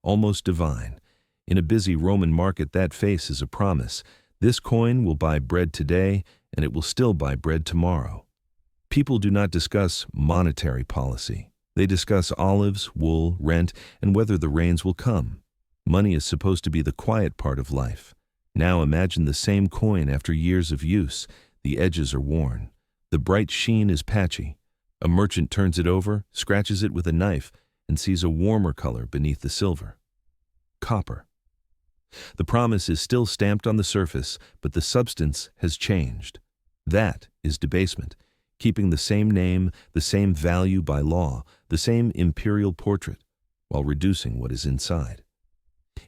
almost divine. In a busy Roman market, that face is a promise. This coin will buy bread today, and it will still buy bread tomorrow. People do not discuss monetary policy. They discuss olives, wool, rent, and whether the rains will come. Money is supposed to be the quiet part of life. Now imagine the same coin after years of use. The edges are worn. The bright sheen is patchy. A merchant turns it over, scratches it with a knife, and sees a warmer color beneath the silver. Copper. The promise is still stamped on the surface, but the substance has changed. That is debasement, keeping the same name, the same value by law, the same imperial portrait, while reducing what is inside.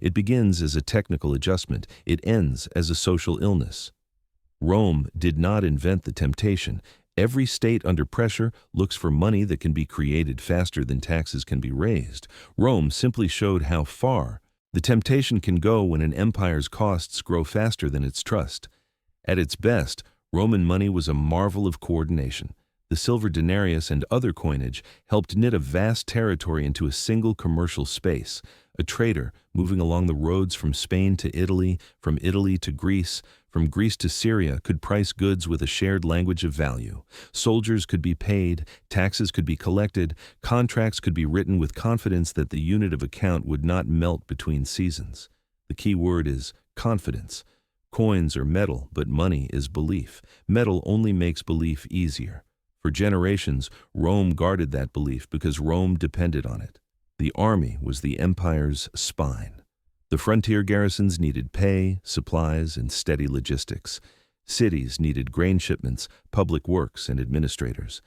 It begins as a technical adjustment. It ends as a social illness. Rome did not invent the temptation. Every state under pressure looks for money that can be created faster than taxes can be raised. Rome simply showed how far the temptation can go when an empire's costs grow faster than its trust. At its best, Roman money was a marvel of coordination. The silver denarius and other coinage helped knit a vast territory into a single commercial space. A trader moving along the roads from Spain to Italy, from Italy to Greece, from Greece to Syria could price goods with a shared language of value. Soldiers could be paid, taxes could be collected, contracts could be written with confidence that the unit of account would not melt between seasons. The key word is confidence. Coins are metal, but money is belief. Metal only makes belief easier. For generations, Rome guarded that belief because Rome depended on it. The army was the empire's spine. The frontier garrisons needed pay, supplies, and steady logistics. Cities needed grain shipments, public works, and administrators.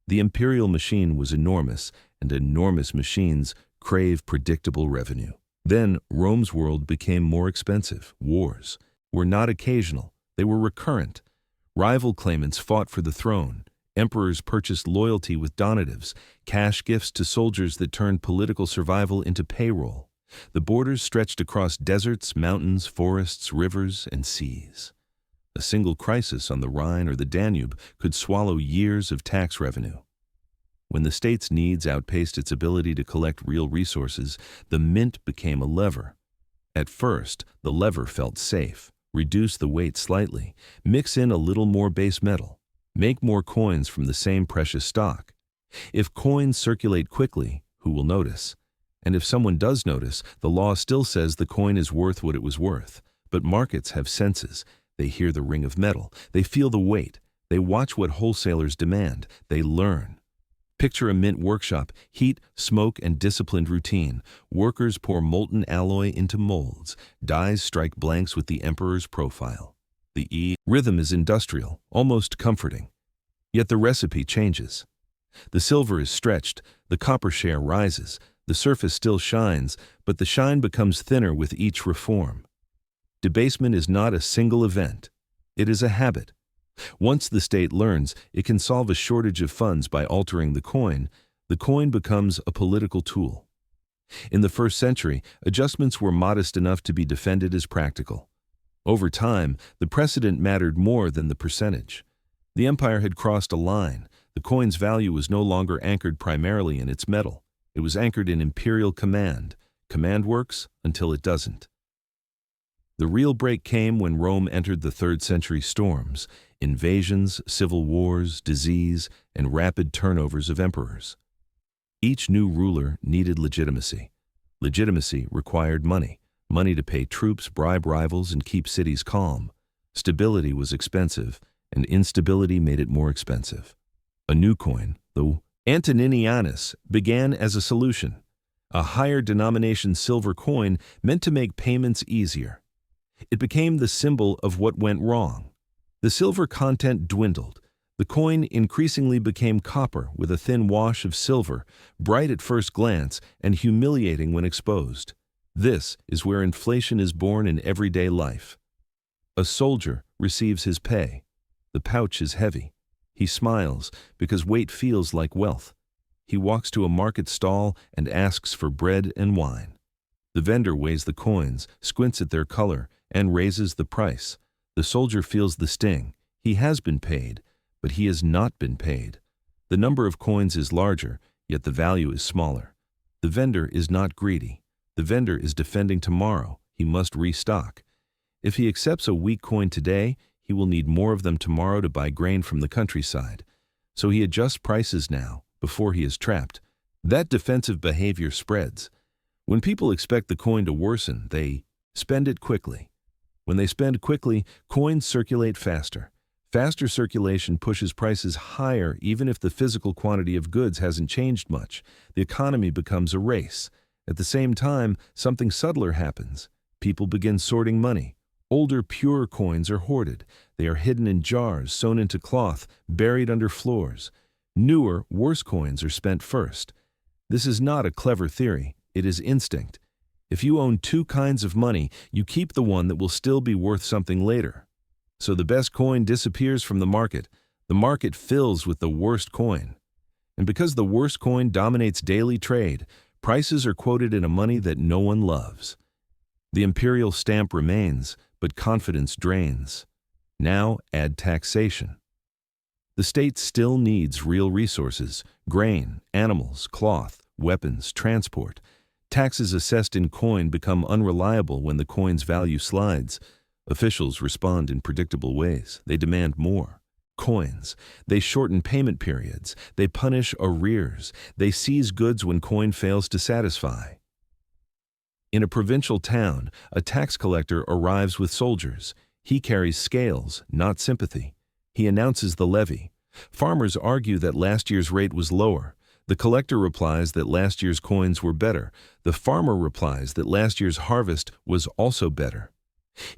The imperial machine was enormous, and enormous machines crave predictable revenue. Then Rome's world became more expensive. Wars were not occasional, they were recurrent. Rival claimants fought for the throne. Emperors purchased loyalty with donatives, cash gifts to soldiers that turned political survival into payroll. The borders stretched across deserts, mountains, forests, rivers, and seas. A single crisis on the Rhine or the Danube could swallow years of tax revenue. When the state's needs outpaced its ability to collect real resources, the mint became a lever. At first, the lever felt safe. Reduce the weight slightly, mix in a little more base metal. Make more coins from the same precious stock. If coins circulate quickly, who will notice? And if someone does notice, the law still says the coin is worth what it was worth. But markets have senses. They hear the ring of metal. They feel the weight. They watch what wholesalers demand. They learn. Picture a mint workshop, heat, smoke, and disciplined routine. Workers pour molten alloy into molds. Dies strike blanks with the emperor's profile. The rhythm is industrial, almost comforting. Yet the recipe changes. The silver is stretched, the copper share rises, the surface still shines, but the shine becomes thinner with each reform. Debasement is not a single event. It is a habit. Once the state learns it can solve a shortage of funds by altering the coin becomes a political tool. In the first century, adjustments were modest enough to be defended as practical. Over time, the precedent mattered more than the percentage. The empire had crossed a line. The coin's value was no longer anchored primarily in its metal. It was anchored in imperial command. Command works until it doesn't. The real break came when Rome entered the 3rd century storms, invasions, civil wars, disease, and rapid turnovers of emperors. Each new ruler needed legitimacy. Legitimacy required money. Money to pay troops, bribe rivals, and keep cities calm. Stability was expensive, and instability made it more expensive. A new coin, the antoninianus, began as a solution. A higher denomination silver coin meant to make payments easier. It became the symbol of what went wrong. The silver content dwindled. The coin increasingly became copper with a thin wash of silver, bright at first glance and humiliating when exposed. This is where inflation is born in everyday life. A soldier receives his pay. The pouch is heavy. He smiles because weight feels like wealth. He walks to a market stall and asks for bread and wine. The vendor weighs the coins, squints at their color, and raises the price. The soldier feels the sting. He has been paid, but he has not been paid. The number of coins is larger, yet the value is smaller. The vendor is not greedy. The vendor is defending tomorrow. He must restock. If he accepts a weak coin today, he will need more of them tomorrow to buy grain from the countryside. So he adjusts prices now, before he is trapped. That defensive behavior spreads. When people expect the coin to worsen, they spend it quickly. When they spend quickly, coins circulate faster. Faster circulation pushes prices higher even if the physical quantity of goods hasn't changed much. The economy becomes a race. At the same time, something subtler happens. People begin sorting money. Older, pure coins are hoarded. They are hidden in jars, sewn into cloth, buried under floors. Newer, worse coins are spent first. This is not a clever theory. It is instinct. If you own two kinds of money, you keep the one that will still be worth something later. So the best coin disappears from the market. The market fills with the worst coin. And because the worst coin dominates daily trade, prices are quoted in a money that no one loves. The imperial stamp remains, but confidence drains. Now add taxation. The state still needs real resources: grain, animals, cloth, weapons, transport. Taxes assessed in coin become unreliable when the coin's value slides. Officials respond in predictable ways. They demand more. Coins. They shorten payment periods. They punish arrears. They seize goods when coin fails to satisfy. In a provincial town, a tax collector arrives with soldiers. He carries scales, not sympathy. He announces the levy. Farmers argue that last year's rate was lower. The collector replies that last year's coins were better. The farmer replies that last year's harvest was also better.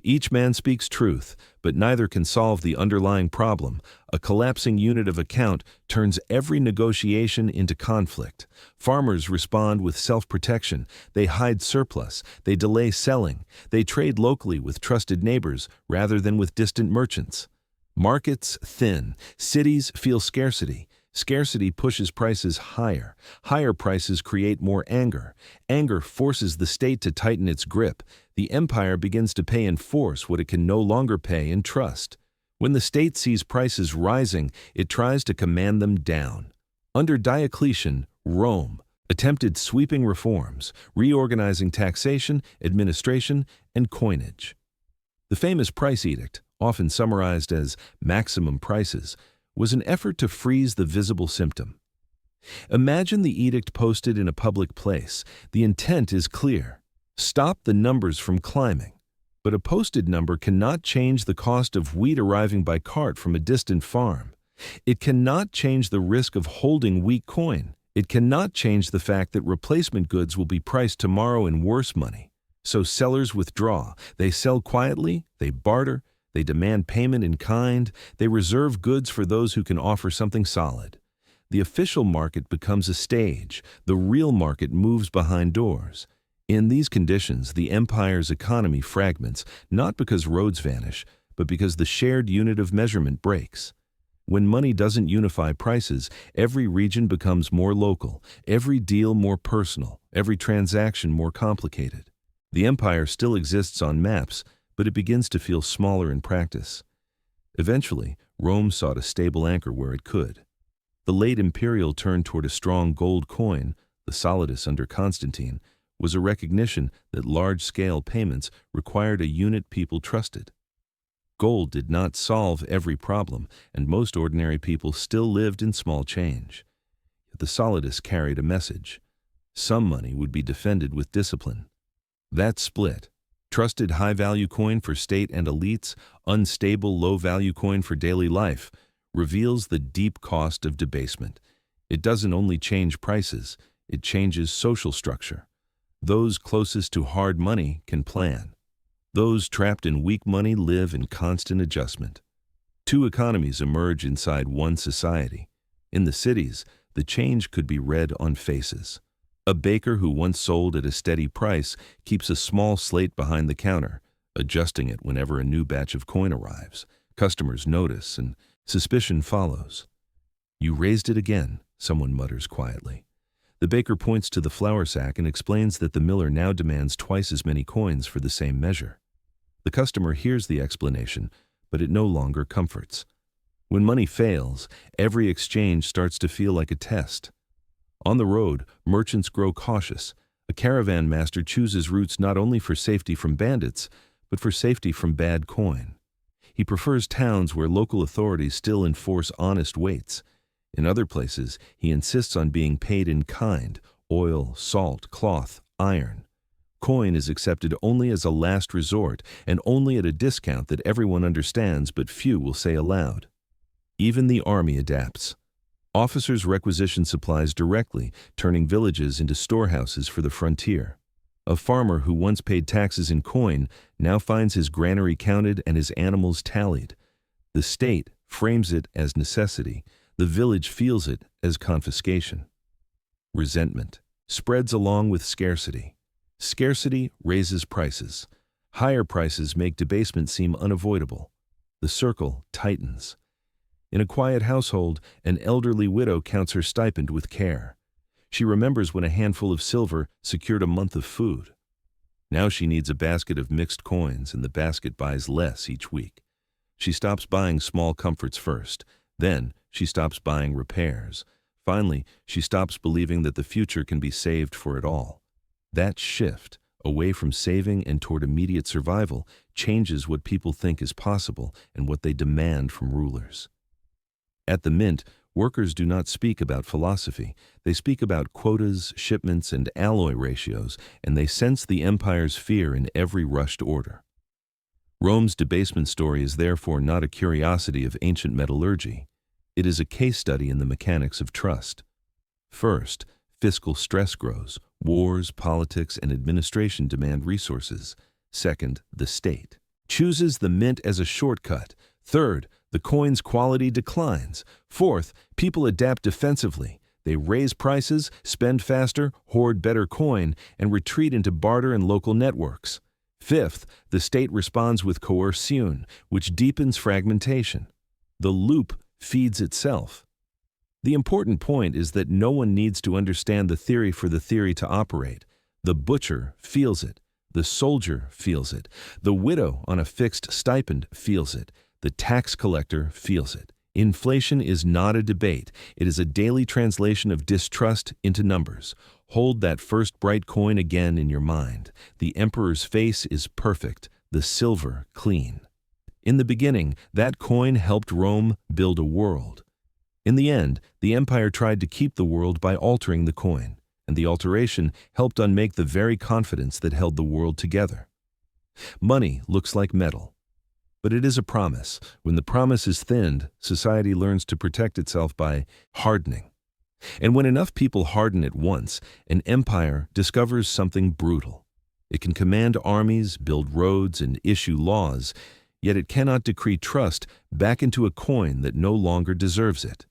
Each man speaks truth, but neither can solve the underlying problem. A collapsing unit of account turns every negotiation into conflict. Farmers respond with self-protection. They hide surplus. They delay selling. They trade locally with trusted neighbors rather than with distant merchants. Markets thin. Cities feel scarcity. Scarcity pushes prices higher. Higher prices create more anger. Anger forces the state to tighten its grip. The empire begins to pay in force what it can no longer pay in trust. When the state sees prices rising, it tries to command them down. Under Diocletian, Rome attempted sweeping reforms, reorganizing taxation, administration, and coinage. The famous price edict, often summarized as maximum prices, was an effort to freeze the visible symptom. Imagine the edict posted in a public place. The intent is clear: stop the numbers from climbing. But a posted number cannot change the cost of wheat arriving by cart from a distant farm. It cannot change the risk of holding weak coin. It cannot change the fact that replacement goods will be priced tomorrow in worse money. So sellers withdraw. They sell quietly. They barter. They demand payment in kind. They reserve goods for those who can offer something solid. The official market becomes a stage. The real market moves behind doors. In these conditions, the empire's economy fragments, not because roads vanish, but because the shared unit of measurement breaks. When money doesn't unify prices, every region becomes more local, every deal more personal, every transaction more complicated. The empire still exists on maps, but it begins to feel smaller in practice. Eventually, Rome sought a stable anchor where it could. The late imperial turn toward a strong gold coin, the solidus under Constantine, was a recognition that large-scale payments required a unit people trusted. Gold did not solve every problem, and most ordinary people still lived in small change. Yet the solidus carried a message. Some money would be defended with discipline. That split, trusted high-value coin for state and elites, unstable low-value coin for daily life, reveals the deep cost of debasement. It doesn't only change prices, it changes social structure. Those closest to hard money can plan. Those trapped in weak money live in constant adjustment. Two economies emerge inside one society. In the cities, the change could be read on faces. A baker who once sold at a steady price keeps a small slate behind the counter, adjusting it whenever a new batch of coin arrives. Customers notice, and suspicion follows. "You raised it again," someone mutters quietly. The baker points to the flour sack and explains that the miller now demands twice as many coins for the same measure. The customer hears the explanation, but it no longer comforts. When money fails, every exchange starts to feel like a test. On the road, merchants grow cautious. A caravan master chooses routes not only for safety from bandits, but for safety from bad coin. He prefers towns where local authorities still enforce honest weights. In other places, he insists on being paid in kind: oil, salt, cloth, iron. Coin is accepted only as a last resort and only at a discount that everyone understands but few will say aloud. Even the army adapts. Officers requisition supplies directly, turning villages into storehouses for the frontier. A farmer who once paid taxes in coin now finds his granary counted and his animals tallied. The state frames it as necessity. The village feels it as confiscation. Resentment spreads along with scarcity. Scarcity raises prices. Higher prices make debasement seem unavoidable. The circle tightens. In a quiet household, an elderly widow counts her stipend with care. She remembers when a handful of silver secured a month of food. Now she needs a basket of mixed coins, and the basket buys less each week. She stops buying small comforts first. Then she stops buying repairs. Finally, she stops believing that the future can be saved for it all. That shift, away from saving and toward immediate survival, changes what people think is possible and what they demand from rulers. At the mint, workers do not speak about philosophy. They speak about quotas, shipments, and alloy ratios, and they sense the empire's fear in every rushed order. Rome's debasement story is therefore not a curiosity of ancient metallurgy. It is a case study in the mechanics of trust. First, fiscal stress grows. Wars, politics, and administration demand resources. Second, the state chooses the mint as a shortcut. Third, the coin's quality declines. Fourth, people adapt defensively. They raise prices, spend faster, hoard better coin, and retreat into barter and local networks. Fifth, the state responds with coercion, which deepens fragmentation. The loop feeds itself. The important point is that no one needs to understand the theory for the theory to operate. The butcher feels it. The soldier feels it. The widow on a fixed stipend feels it. The tax collector feels it. Inflation is not a debate. It is a daily translation of distrust into numbers. Hold that first bright coin again in your mind. The emperor's face is perfect, the silver clean. In the beginning, that coin helped Rome build a world. In the end, the empire tried to keep the world by altering the coin, and the alteration helped unmake the very confidence that held the world together. Money looks like metal, but it is a promise. When the promise is thinned, society learns to protect itself by hardening. And when enough people harden at once, an empire discovers something brutal. It can command armies, build roads, and issue laws, yet it cannot decree trust back into a coin that no longer deserves it.